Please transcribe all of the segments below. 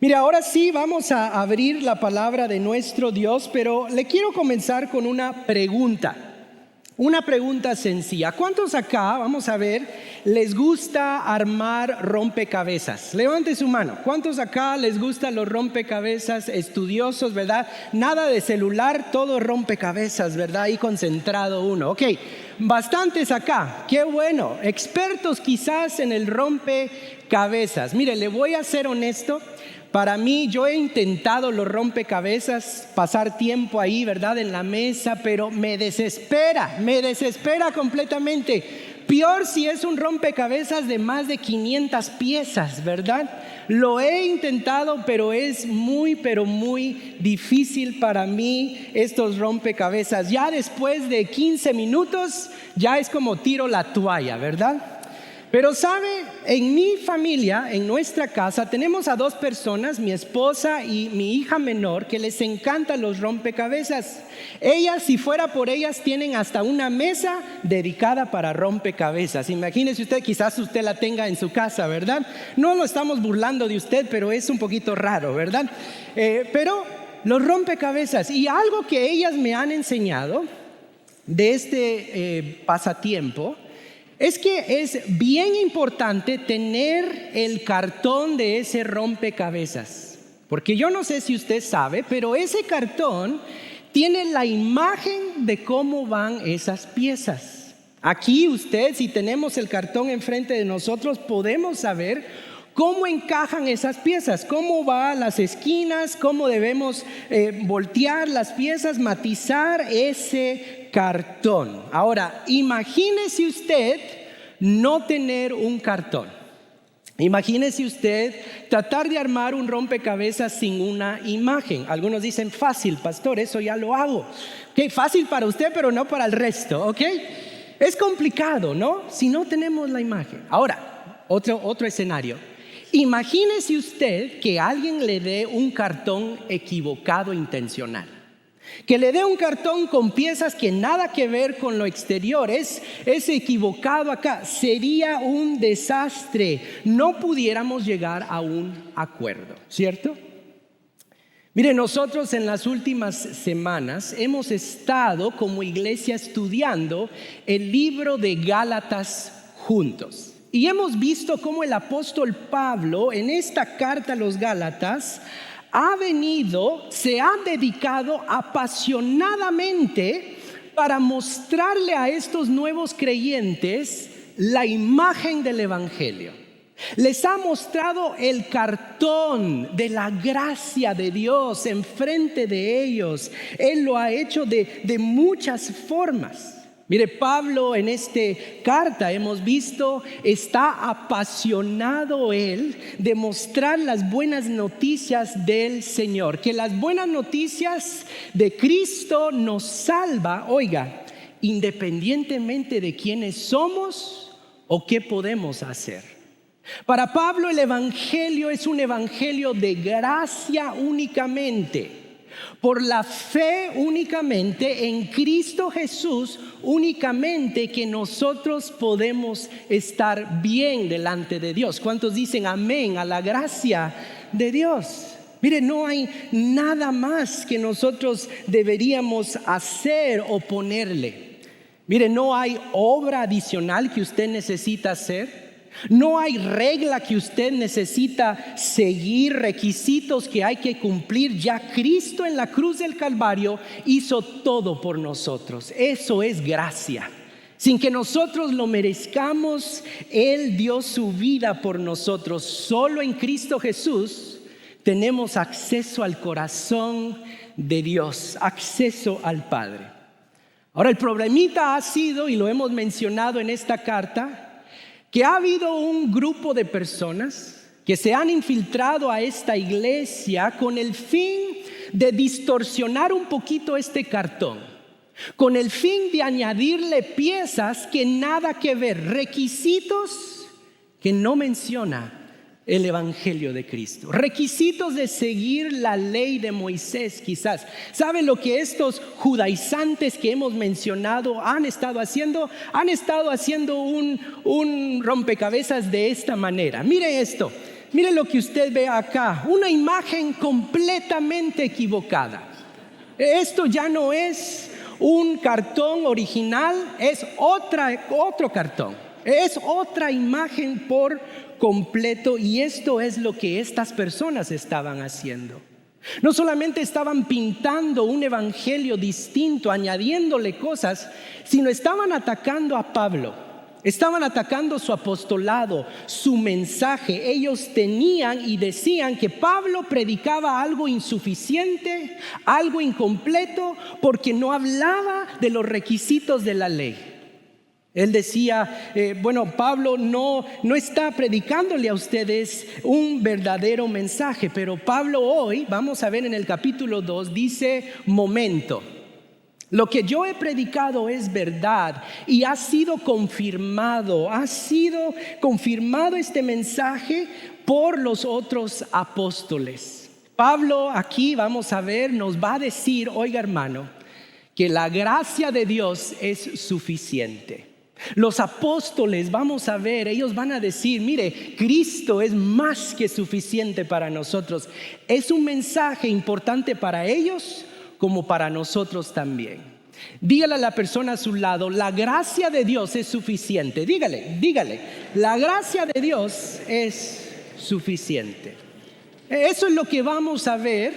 Mira, ahora sí vamos a abrir la palabra de nuestro Dios, pero le quiero comenzar con una pregunta sencilla. ¿Cuántos acá, vamos a ver, les gusta armar rompecabezas? Levante su mano. ¿Cuántos acá les gustan los rompecabezas estudiosos, verdad? Nada de celular, todo rompecabezas, ¿verdad? Ahí concentrado uno. Ok, bastantes acá. Qué bueno. Expertos quizás en el rompecabezas. Mire, le voy a ser honesto. Para mí, yo he intentado los rompecabezas, pasar tiempo ahí, ¿verdad? En la mesa, pero me desespera completamente. Peor si es un rompecabezas de más de 500 piezas, ¿verdad? Lo he intentado, pero es muy difícil para mí estos rompecabezas. Ya después de 15 minutos, ya es como tiro la toalla, ¿verdad? Pero sabe, en mi familia, en nuestra casa, tenemos a dos personas, mi esposa y mi hija menor, que les encantan los rompecabezas. Ellas, si fuera por ellas, tienen hasta una mesa dedicada para rompecabezas. Imagínese usted, quizás usted la tenga en su casa, ¿verdad? No lo estamos burlando de usted, pero es un poquito raro, ¿verdad? Pero los rompecabezas, y algo que ellas me han enseñado de este pasatiempo, es que es bien importante tener el cartón de ese rompecabezas. Porque yo no sé si usted sabe, pero ese cartón tiene la imagen de cómo van esas piezas. Aquí usted, si tenemos el cartón enfrente de nosotros, podemos saber cómo encajan esas piezas, cómo van las esquinas, cómo debemos voltear las piezas, matizar ese cartón. Ahora, imagínese usted no tener un cartón. Imagínese usted tratar de armar un rompecabezas sin una imagen. Algunos dicen, fácil, pastor, eso ya lo hago. Okay, fácil para usted, pero no para el resto, ¿ok? Es complicado, ¿no? Si no tenemos la imagen. Ahora, otro escenario. Imagínese usted que alguien le dé un cartón equivocado intencional. Que le dé un cartón con piezas que nada que ver con lo exterior, es equivocado acá. Sería un desastre. No pudiéramos llegar a un acuerdo, ¿cierto? Mire, nosotros en las últimas semanas hemos estado como iglesia estudiando el libro de Gálatas juntos. Y hemos visto cómo el apóstol Pablo en esta carta a los Gálatas se ha dedicado apasionadamente para mostrarle a estos nuevos creyentes la imagen del evangelio. Les ha mostrado el cartón de la gracia de Dios enfrente de ellos. Él lo ha hecho de muchas formas. Mire, Pablo en esta carta hemos visto, está apasionado él de mostrar las buenas noticias del Señor. Que las buenas noticias de Cristo nos salva, oiga, independientemente de quiénes somos o qué podemos hacer. Para Pablo el evangelio es un evangelio de gracia únicamente. Por la fe únicamente en Cristo Jesús, únicamente que nosotros podemos estar bien delante de Dios. ¿Cuántos dicen amén a la gracia de Dios? Mire, no hay nada más que nosotros deberíamos hacer o ponerle. Mire, no hay obra adicional que usted necesita hacer. No hay regla que usted necesita seguir, requisitos que hay que cumplir. Ya Cristo en la cruz del Calvario hizo todo por nosotros. Eso es gracia. Sin que nosotros lo merezcamos, Él dio su vida por nosotros. Solo en Cristo Jesús tenemos acceso al corazón de Dios, acceso al Padre. Ahora, el problemita ha sido, y lo hemos mencionado en esta carta, que ha habido un grupo de personas que se han infiltrado a esta iglesia con el fin de distorsionar un poquito este cartón, con el fin de añadirle piezas que nada que ver, requisitos que no menciona el evangelio de Cristo, requisitos de seguir la ley de Moisés quizás. ¿Saben lo que estos judaizantes que hemos mencionado han estado haciendo? Han estado haciendo un rompecabezas de esta manera. Mire esto, Mire lo que usted ve acá, una imagen completamente equivocada. Esto ya no es un cartón original, es otro cartón. Es otra imagen por completo, y esto es lo que estas personas estaban haciendo. No solamente estaban pintando un evangelio distinto, añadiéndole cosas, sino estaban atacando a Pablo. Estaban atacando su apostolado, su mensaje. Ellos tenían y decían que Pablo predicaba algo insuficiente, algo incompleto, porque no hablaba de los requisitos de la ley. Él decía, Pablo no está predicándole a ustedes un verdadero mensaje, pero Pablo hoy, vamos a ver en el capítulo 2, dice, momento. Lo que yo he predicado es verdad y ha sido confirmado este mensaje por los otros apóstoles. Pablo aquí, vamos a ver, nos va a decir, oiga hermano, que la gracia de Dios es suficiente. Los apóstoles, vamos a ver, ellos van a decir, mire, Cristo es más que suficiente para nosotros. Es un mensaje importante para ellos como para nosotros también. Dígale a la persona a su lado, la gracia de Dios es suficiente. Dígale, la gracia de Dios es suficiente. Eso es lo que vamos a ver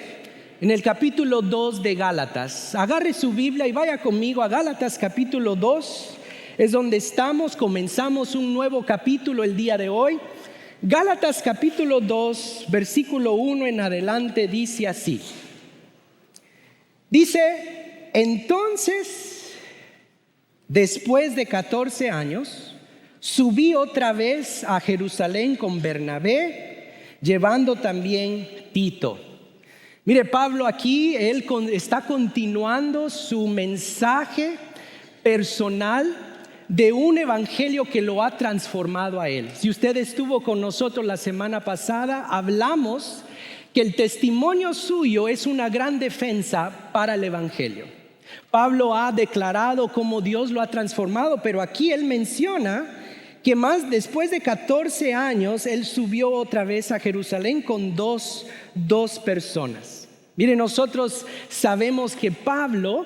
en el capítulo 2 de Gálatas. Agarre su Biblia y vaya conmigo a Gálatas capítulo 2. Es donde estamos, comenzamos un nuevo capítulo el día de hoy. Gálatas capítulo 2, versículo 1 en adelante dice así. Dice, entonces, después de 14 años, subí otra vez a Jerusalén con Bernabé, llevando también Tito. Mire, Pablo aquí, él está continuando su mensaje personal de un evangelio que lo ha transformado a él. Si usted estuvo con nosotros la semana pasada, hablamos que el testimonio suyo es una gran defensa para el evangelio. Pablo ha declarado cómo Dios lo ha transformado, pero aquí él menciona que después de 14 años, él subió otra vez a Jerusalén con dos personas. Mire, nosotros sabemos que Pablo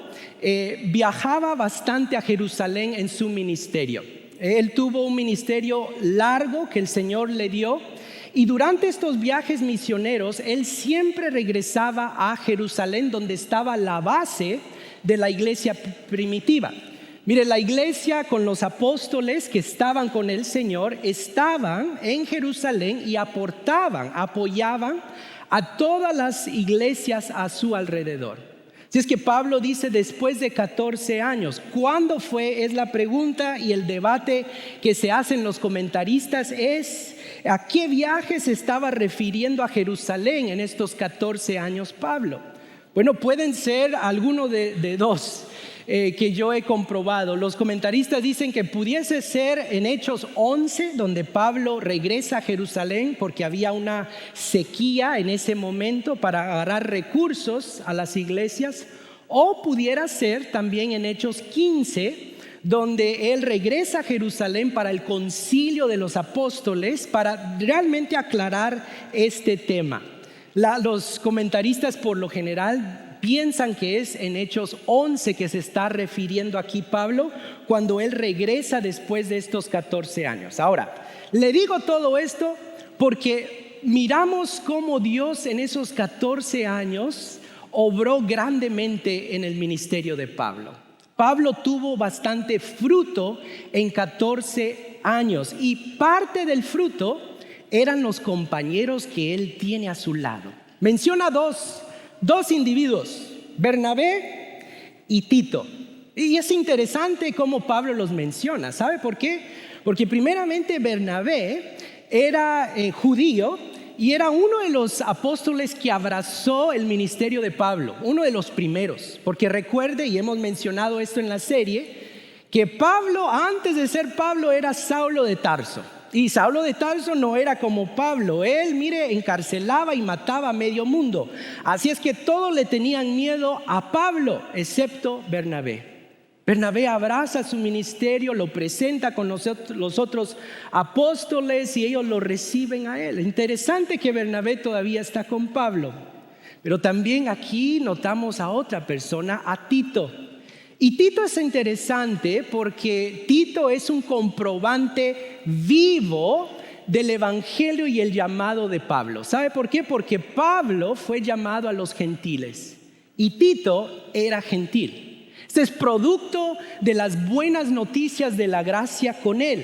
viajaba bastante a Jerusalén en su ministerio. Él tuvo un ministerio largo que el Señor le dio, y durante estos viajes misioneros, él siempre regresaba a Jerusalén, donde estaba la base de la iglesia primitiva. Mire, la iglesia con los apóstoles que estaban con el Señor estaban en Jerusalén y apoyaban a todas las iglesias a su alrededor. Si es que Pablo dice después de 14 años, ¿cuándo fue? Es la pregunta, y el debate que se hacen los comentaristas es ¿a qué viaje se estaba refiriendo a Jerusalén en estos 14 años Pablo? Bueno, pueden ser alguno de dos que yo he comprobado. Los comentaristas dicen que pudiese ser en Hechos 11, donde Pablo regresa a Jerusalén porque había una sequía en ese momento para agarrar recursos a las iglesias, o pudiera ser también en Hechos 15, donde él regresa a Jerusalén para el concilio de los apóstoles para realmente aclarar este tema. Los comentaristas por lo general piensan que es en Hechos 11 que se está refiriendo aquí Pablo cuando él regresa después de estos 14 años. Ahora, le digo todo esto porque miramos cómo Dios en esos 14 años obró grandemente en el ministerio de Pablo. Pablo tuvo bastante fruto en 14 años, y parte del fruto eran los compañeros que él tiene a su lado. Menciona dos individuos, Bernabé y Tito. Y es interesante cómo Pablo los menciona. ¿Sabe por qué? Porque primeramente Bernabé era judío y era uno de los apóstoles que abrazó el ministerio de Pablo, uno de los primeros. Porque recuerde, y hemos mencionado esto en la serie, que Pablo, antes de ser Pablo, era Saulo de Tarso. Y Saulo de Tarso no era como Pablo. Él, mire, encarcelaba y mataba a medio mundo. Así es que todos le tenían miedo a Pablo, excepto Bernabé. Bernabé abraza su ministerio, lo presenta con los otros apóstoles y ellos lo reciben a él. Interesante que Bernabé todavía está con Pablo, pero también aquí notamos a otra persona, a Tito. Y Tito es interesante porque Tito es un comprobante vivo del evangelio y el llamado de Pablo. ¿Sabe por qué? Porque Pablo fue llamado a los gentiles y Tito era gentil. Este es producto de las buenas noticias de la gracia con él.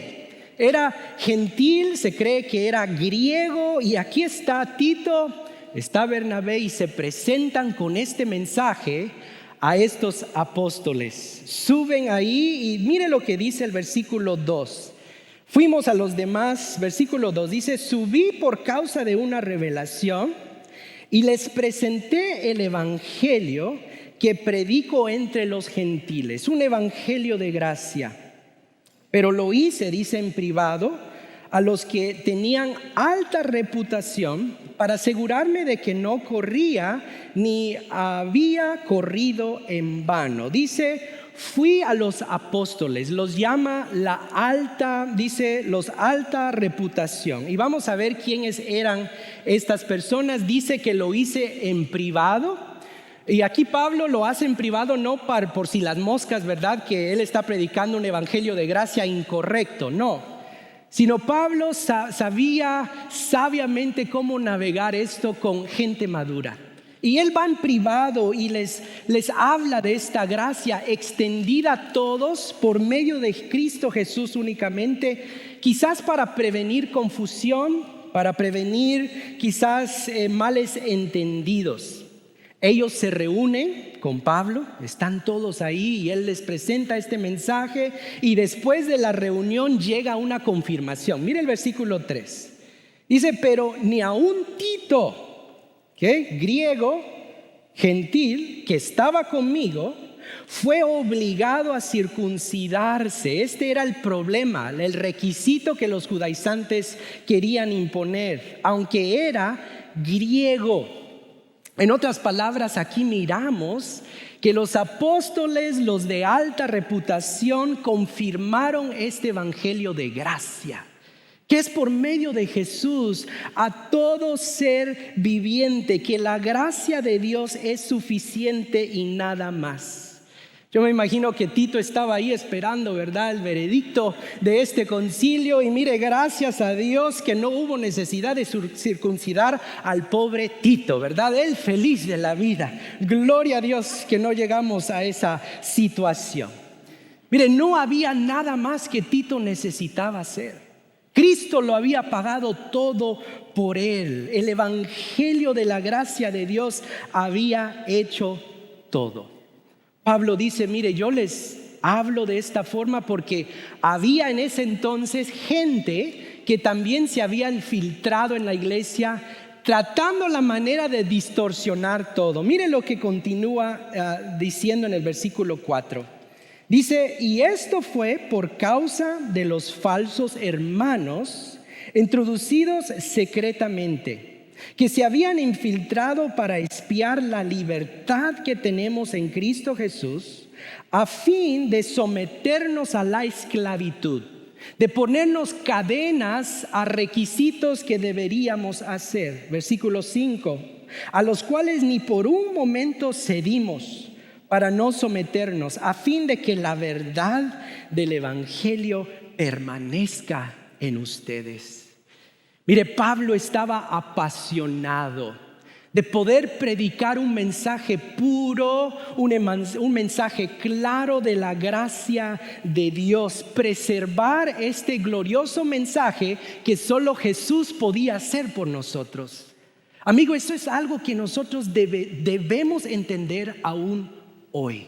Era gentil, se cree que era griego, y aquí está Tito, está Bernabé, y se presentan con este mensaje a estos apóstoles. Suben ahí y mire lo que dice el versículo 2. Fuimos a los demás, versículo 2 dice: subí por causa de una revelación y les presenté el evangelio que predico entre los gentiles, un evangelio de gracia. Pero lo hice, dice, en privado a los que tenían alta reputación, para asegurarme de que no corría ni había corrido en vano. Dice, fui a los apóstoles, los llama la alta, dice, los alta reputación. Y vamos a ver quiénes eran estas personas. Dice que lo hice en privado. Y aquí Pablo lo hace en privado no por si las moscas, ¿verdad? Que él está predicando un evangelio de gracia incorrecto, no. Sino Pablo sabía sabiamente cómo navegar esto con gente madura. Y él va en privado y les habla de esta gracia extendida a todos por medio de Cristo Jesús únicamente, quizás para prevenir confusión, para prevenir quizás males entendidos. Ellos se reúnen con Pablo, están todos ahí y él les presenta este mensaje, y después de la reunión llega una confirmación. Mire el versículo 3. Dice, pero ni aun Tito, griego, gentil, que estaba conmigo, fue obligado a circuncidarse. Este era el problema, el requisito que los judaizantes querían imponer, aunque era griego. En otras palabras, aquí miramos que los apóstoles, los de alta reputación, confirmaron este evangelio de gracia, que es por medio de Jesús a todo ser viviente, que la gracia de Dios es suficiente y nada más. Yo me imagino que Tito estaba ahí esperando, ¿verdad?, el veredicto de este concilio, y mire, gracias a Dios que no hubo necesidad de circuncidar al pobre Tito, ¿verdad? Él feliz de la vida. Gloria a Dios que no llegamos a esa situación. Mire, no había nada más que Tito necesitaba hacer. Cristo lo había pagado todo por él. El evangelio de la gracia de Dios había hecho todo. Pablo dice, mire, yo les hablo de esta forma porque había en ese entonces gente que también se había infiltrado en la iglesia, tratando la manera de distorsionar todo. Mire lo que continúa diciendo en el versículo 4. Dice, y esto fue por causa de los falsos hermanos introducidos secretamente, que se habían infiltrado para espiar la libertad que tenemos en Cristo Jesús, a fin de someternos a la esclavitud, de ponernos cadenas a requisitos que deberíamos hacer. Versículo 5, a los cuales ni por un momento cedimos para no someternos, a fin de que la verdad del evangelio permanezca en ustedes. Mire, Pablo estaba apasionado de poder predicar un mensaje puro, un mensaje claro de la gracia de Dios, preservar este glorioso mensaje que solo Jesús podía hacer por nosotros. Amigo, eso es algo que nosotros debemos entender aún hoy.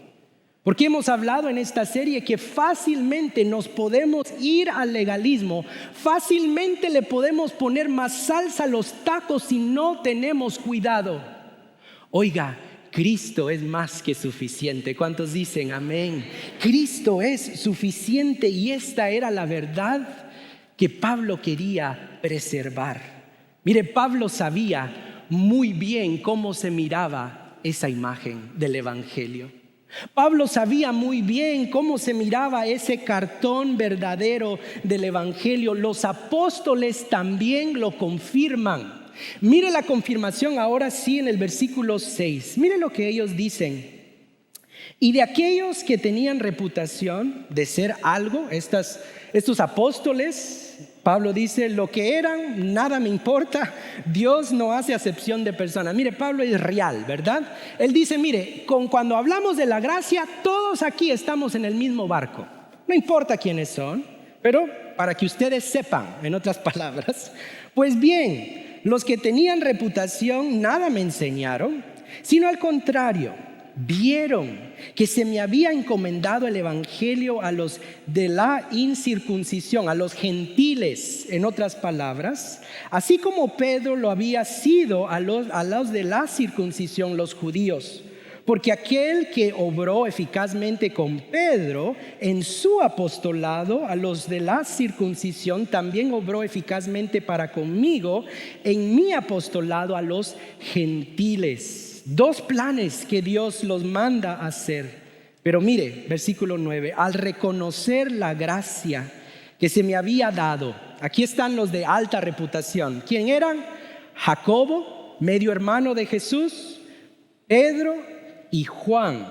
Porque hemos hablado en esta serie que fácilmente nos podemos ir al legalismo, fácilmente le podemos poner más salsa a los tacos si no tenemos cuidado. Oiga, Cristo es más que suficiente. ¿Cuántos dicen amén? Cristo es suficiente, y esta era la verdad que Pablo quería preservar. Mire, Pablo sabía muy bien cómo se miraba esa imagen del evangelio. Pablo sabía muy bien cómo se miraba ese cartón verdadero del Evangelio. Los apóstoles también lo confirman. Mire la confirmación ahora sí en el versículo 6. Mire lo que ellos dicen. Y de aquellos que tenían reputación de ser algo, estos apóstoles, Pablo dice, lo que eran, nada me importa, Dios no hace acepción de personas. Mire, Pablo es real, ¿verdad? Él dice, mire, cuando hablamos de la gracia, todos aquí estamos en el mismo barco. No importa quiénes son, pero para que ustedes sepan, en otras palabras, pues bien, los que tenían reputación nada me enseñaron, sino al contrario, vieron que se me había encomendado el evangelio a los de la incircuncisión, a los gentiles, en otras palabras, así como Pedro lo había sido a los de la circuncisión, los judíos. Porque aquel que obró eficazmente con Pedro en su apostolado a los de la circuncisión, también obró eficazmente para conmigo en mi apostolado a los gentiles. Dos planes que Dios los manda a hacer. Pero mire, versículo 9, al reconocer la gracia que se me había dado, aquí están los de alta reputación. ¿Quién eran? Jacobo, medio hermano de Jesús, Pedro y Juan,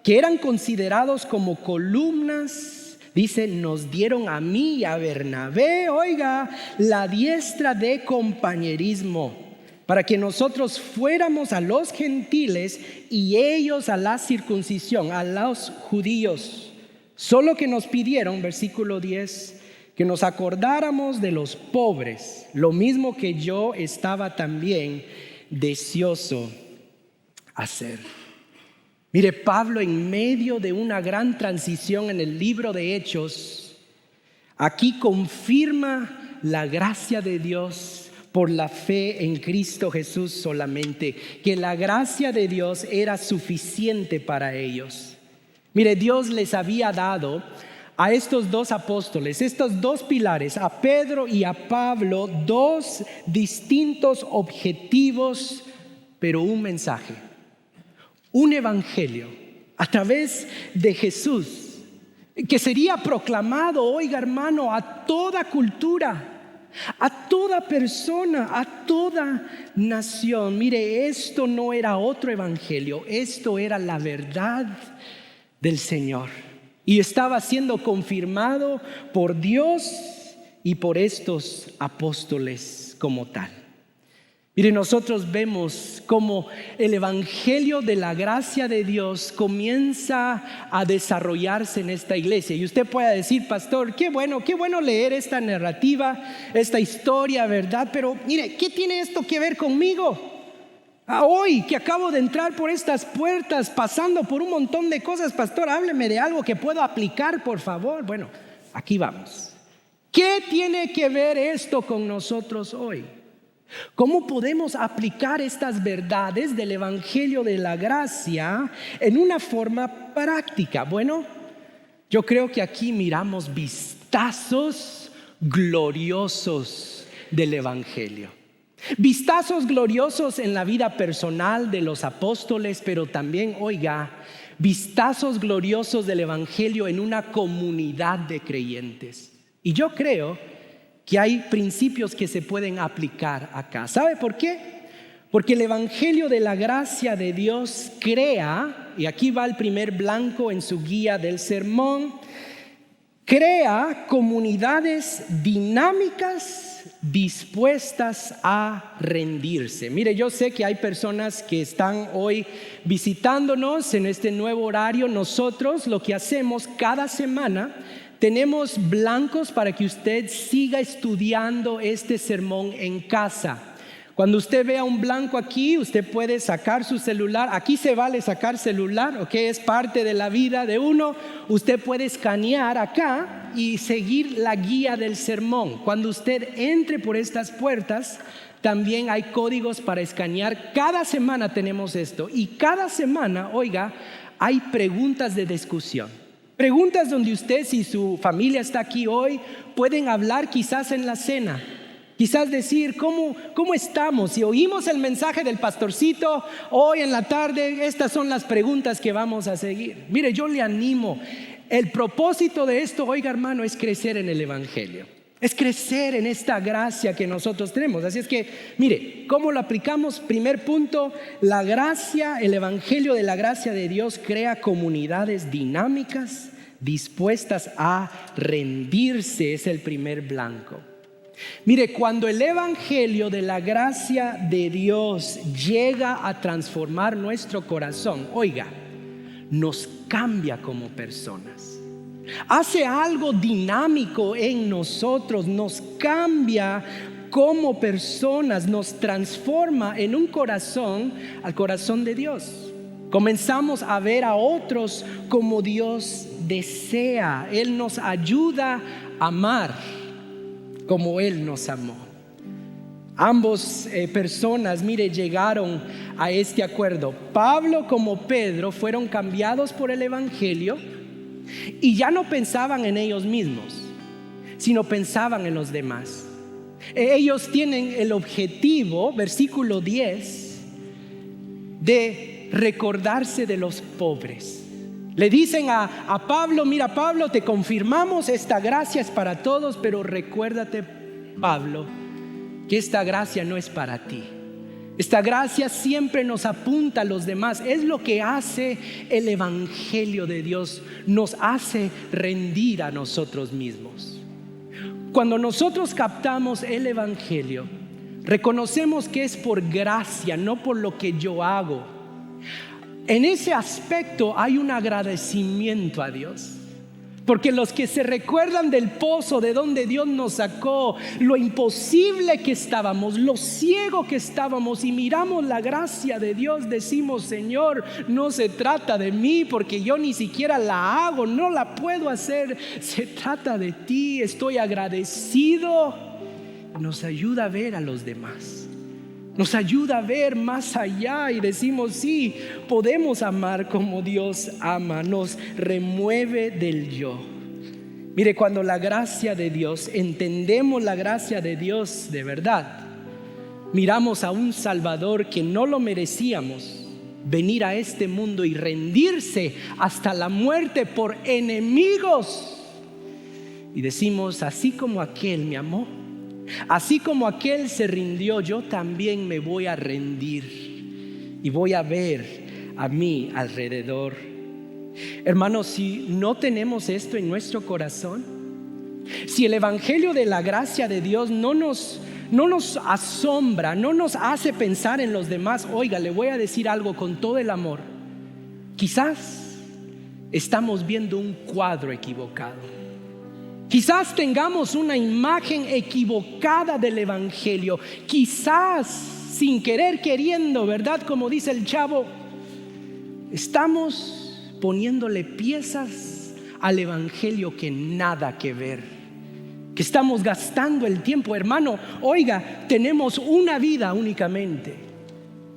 que eran considerados como columnas. Dice, nos dieron a mí y a Bernabé, oiga, la diestra de compañerismo, para que nosotros fuéramos a los gentiles y ellos a la circuncisión, a los judíos. Solo que nos pidieron, versículo 10, que nos acordáramos de los pobres, lo mismo que yo estaba también deseoso hacer. Mire, Pablo, en medio de una gran transición en el libro de Hechos, aquí confirma la gracia de Dios por la fe en Cristo Jesús solamente, que la gracia de Dios era suficiente para ellos. Mire, Dios les había dado a estos dos apóstoles, estos dos pilares, a Pedro y a Pablo, dos distintos objetivos, pero un mensaje, un evangelio a través de Jesús, que sería proclamado, oiga hermano, a toda cultura, a toda persona, a toda nación. Mire, esto no era otro evangelio, esto era la verdad del Señor. Y estaba siendo confirmado por Dios y por estos apóstoles como tal. Mire, nosotros vemos cómo el evangelio de la gracia de Dios comienza a desarrollarse en esta iglesia. Y usted puede decir, pastor, qué bueno leer esta narrativa, esta historia, ¿verdad? Pero mire, ¿qué tiene esto que ver conmigo? Hoy que acabo de entrar por estas puertas, pasando por un montón de cosas, pastor, hábleme de algo que puedo aplicar, por favor. Bueno, aquí vamos. ¿Qué tiene que ver esto con nosotros hoy? ¿Cómo podemos aplicar estas verdades del evangelio de la gracia en una forma práctica? Bueno, yo creo que aquí miramos vistazos gloriosos del evangelio. Vistazos gloriosos en la vida personal de los apóstoles, pero también, oiga, vistazos gloriosos del evangelio en una comunidad de creyentes. Y yo creo que hay principios que se pueden aplicar acá. ¿Sabe por qué? Porque el evangelio de la gracia de Dios crea, y aquí va el primer blanco en su guía del sermón, crea comunidades dinámicas dispuestas a rendirse. Mire, yo sé que hay personas que están hoy visitándonos en este nuevo horario. Nosotros lo que hacemos cada semana, tenemos blancos para que usted siga estudiando este sermón en casa. Cuando usted vea un blanco aquí, usted puede sacar su celular. Aquí se vale sacar celular, ¿ok? Es parte de la vida de uno. Usted puede escanear acá y seguir la guía del sermón. Cuando usted entre por estas puertas, también hay códigos para escanear. Cada semana tenemos esto. Y cada semana, oiga, hay preguntas de discusión. Preguntas donde usted, si su familia está aquí hoy, pueden hablar quizás en la cena. Quizás decir, ¿cómo estamos? Si oímos el mensaje del pastorcito hoy en la tarde, estas son las preguntas que vamos a seguir. Mire, yo le animo. El propósito de esto, oiga hermano, es crecer en el evangelio. Es crecer en esta gracia que nosotros tenemos. Así es que, mire, ¿cómo lo aplicamos? Primer punto, la gracia, el evangelio de la gracia de Dios crea comunidades dinámicas, dispuestas a rendirse. Es el primer blanco. Mire, cuando el evangelio de la gracia de Dios llega a transformar nuestro corazón, oiga, nos cambia como personas. Hace algo dinámico en nosotros, nos cambia como personas, nos transforma en un corazón al corazón de Dios. Comenzamos a ver a otros como Dios desea. Él nos ayuda a amar como Él nos amó. Ambos personas, mire, llegaron a este acuerdo. Pablo como Pedro fueron cambiados por el evangelio y ya no pensaban en ellos mismos, sino pensaban en los demás. Ellos tienen el objetivo, versículo 10, de recordarse de los pobres. Le dicen a Pablo, mira Pablo, te confirmamos, esta gracia es para todos, pero recuérdate, Pablo, que esta gracia no es para ti. Esta gracia siempre nos apunta a los demás. Es lo que hace el evangelio de Dios, nos hace rendir a nosotros mismos. Cuando nosotros captamos el evangelio, reconocemos que es por gracia, no por lo que yo hago. En ese aspecto hay un agradecimiento a Dios. Porque los que se recuerdan del pozo de donde Dios nos sacó, lo imposible que estábamos, lo ciego que estábamos, y miramos la gracia de Dios, decimos, Señor, no se trata de mí porque yo ni siquiera la hago, no la puedo hacer, se trata de ti, estoy agradecido. Nos ayuda a ver a los demás. Nos ayuda a ver más allá y decimos, sí, podemos amar como Dios ama. Nos remueve del yo. Mire, cuando la gracia de Dios, entendemos la gracia de Dios de verdad, miramos a un Salvador que no lo merecíamos, venir a este mundo y rendirse hasta la muerte por enemigos. Y decimos, así como aquel me amó, así como aquel se rindió, yo también me voy a rendir y voy a ver a mi alrededor. Hermanos, si no tenemos esto en nuestro corazón, si el evangelio de la gracia de Dios no nos asombra, no nos hace pensar en los demás, oiga, le voy a decir algo con todo el amor. Quizás estamos viendo un cuadro equivocado. Quizás tengamos una imagen equivocada del evangelio. Quizás sin querer queriendo, ¿verdad? Como dice el chavo, estamos poniéndole piezas al evangelio que nada que ver, que estamos gastando el tiempo. Hermano, oiga, tenemos una vida únicamente.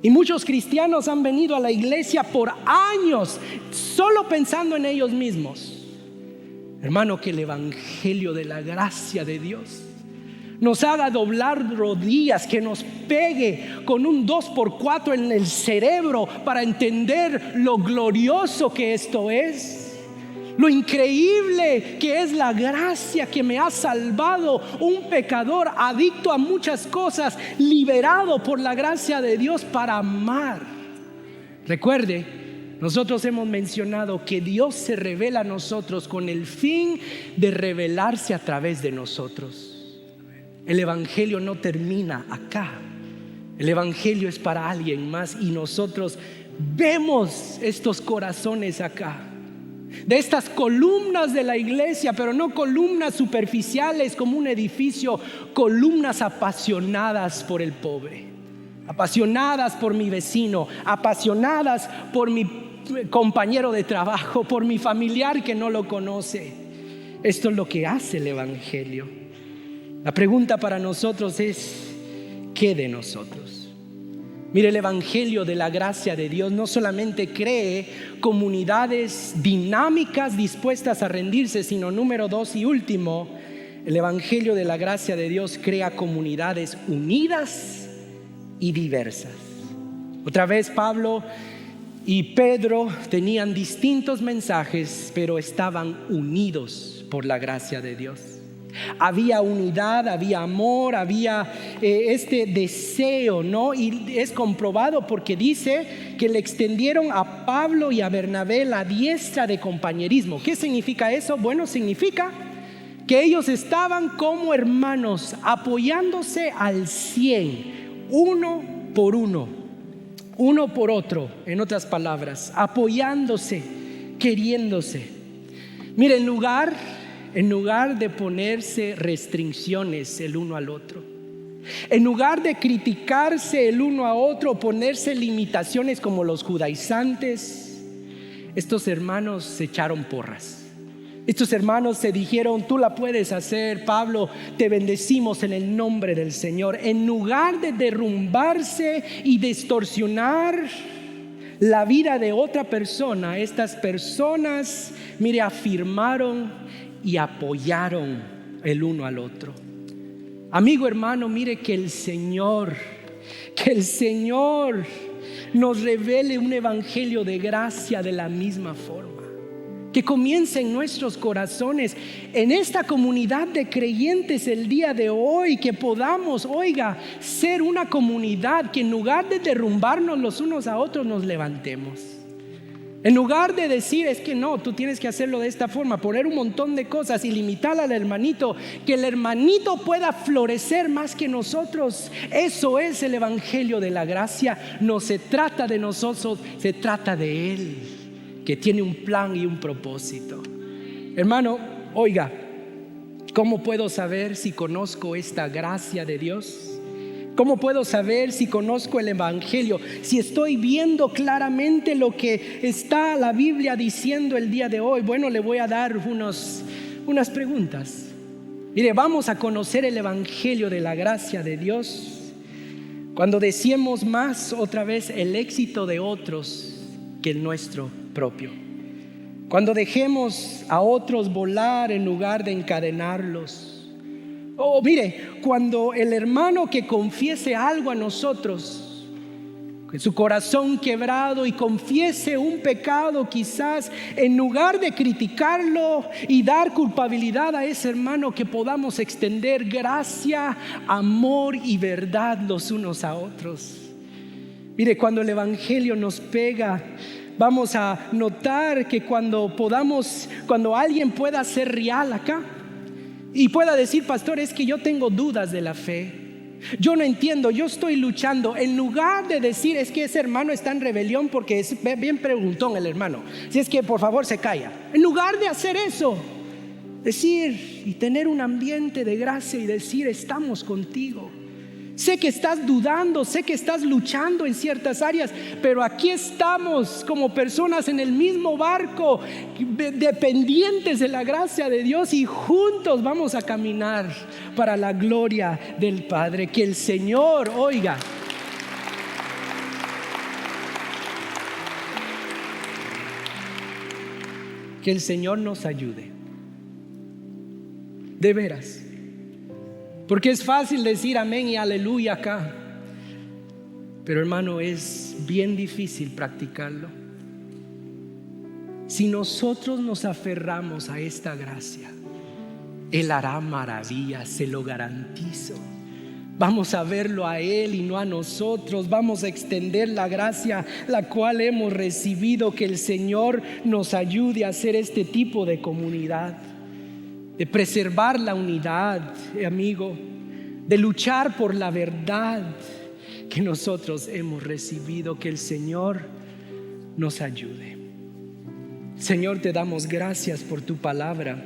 Y muchos cristianos han venido a la iglesia por años solo pensando en ellos mismos. Hermano, que el evangelio de la gracia de Dios nos haga doblar rodillas, que nos pegue con un 2x4 en el cerebro para entender lo glorioso que esto es, lo increíble que es la gracia que me ha salvado, un pecador adicto a muchas cosas, liberado por la gracia de Dios para amar. Recuerde, nosotros hemos mencionado que Dios se revela a nosotros con el fin de revelarse a través de nosotros. El evangelio no termina acá. El evangelio es para alguien más y nosotros vemos estos corazones acá. De estas columnas de la iglesia, pero no columnas superficiales como un edificio, columnas apasionadas por el pobre, apasionadas por mi vecino, apasionadas por mi compañero de trabajo, por mi familiar que no lo conoce. Esto es lo que hace el evangelio. La pregunta para nosotros es, ¿qué de nosotros? Mire, el evangelio de la gracia de Dios no solamente cree comunidades dinámicas dispuestas a rendirse, sino número 2 y último, El evangelio de la gracia de Dios crea comunidades unidas y diversas. Otra vez Pablo y Pedro tenían distintos mensajes, pero estaban unidos por la gracia de Dios. Había unidad, había amor, había este deseo, ¿no? Y es comprobado porque dice que le extendieron a Pablo y a Bernabé la diestra de compañerismo. ¿Qué significa eso? Bueno, significa que ellos estaban como hermanos, apoyándose al 100, uno por otro, en otras palabras, apoyándose, queriéndose. Mire, en lugar de ponerse restricciones el uno al otro, en lugar de criticarse el uno a otro, ponerse limitaciones como los judaizantes, estos hermanos se echaron porras. Estos hermanos se dijeron: tú la puedes hacer, Pablo, te bendecimos en el nombre del Señor. En lugar de derrumbarse y distorsionar la vida de otra persona, estas personas, mire, afirmaron y apoyaron el uno al otro. Amigo, hermano, mire, que el Señor nos revele un evangelio de gracia de la misma forma. Que comience en nuestros corazones, en esta comunidad de creyentes el día de hoy, que podamos, ser una comunidad que en lugar de derrumbarnos los unos a otros, nos levantemos. En lugar de decir: es que no, tú tienes que hacerlo de esta forma, poner un montón de cosas y limitar al hermanito, que el hermanito pueda florecer más que nosotros. Eso es el evangelio de la gracia. No se trata de nosotros, se trata de Él, que tiene un plan y un propósito. Hermano, ¿cómo puedo saber si conozco esta gracia de Dios? ¿Cómo puedo saber si conozco el evangelio? Si estoy viendo claramente lo que está la Biblia diciendo el día de hoy. Bueno, le voy a dar unas preguntas. Mire, vamos a conocer el evangelio de la gracia de Dios cuando deseemos más, otra vez, el éxito de otros que el nuestro propio. Cuando dejemos a otros volar en lugar de encadenarlos. Cuando el hermano que confiese algo a nosotros, en su corazón quebrado, y confiese un pecado, quizás en lugar de criticarlo y dar culpabilidad a ese hermano, que podamos extender gracia, amor y verdad los unos a otros. Cuando el evangelio nos pega, vamos a notar que cuando alguien pueda ser real acá y pueda decir: pastor, es que yo tengo dudas de la fe, yo no entiendo, yo estoy luchando, en lugar de decir: es que ese hermano está en rebelión porque es bien preguntón el hermano, si es que por favor se calla. En lugar de hacer eso, decir y tener un ambiente de gracia y decir: estamos contigo. Sé que estás dudando, sé que estás luchando en ciertas áreas, pero aquí estamos como personas en el mismo barco, dependientes de la gracia de Dios, y juntos vamos a caminar para la gloria del Padre. Que el Señor, que el Señor nos ayude, de veras. Porque es fácil decir amén y aleluya acá, pero hermano, es bien difícil practicarlo. Si nosotros nos aferramos a esta gracia, Él hará maravillas, se lo garantizo. Vamos a verlo a Él y no a nosotros. Vamos a extender la gracia la cual hemos recibido. Que el Señor nos ayude a hacer este tipo de comunidad, de preservar la unidad, amigo, de luchar por la verdad que nosotros hemos recibido. Que el Señor nos ayude. Señor, te damos gracias por tu palabra.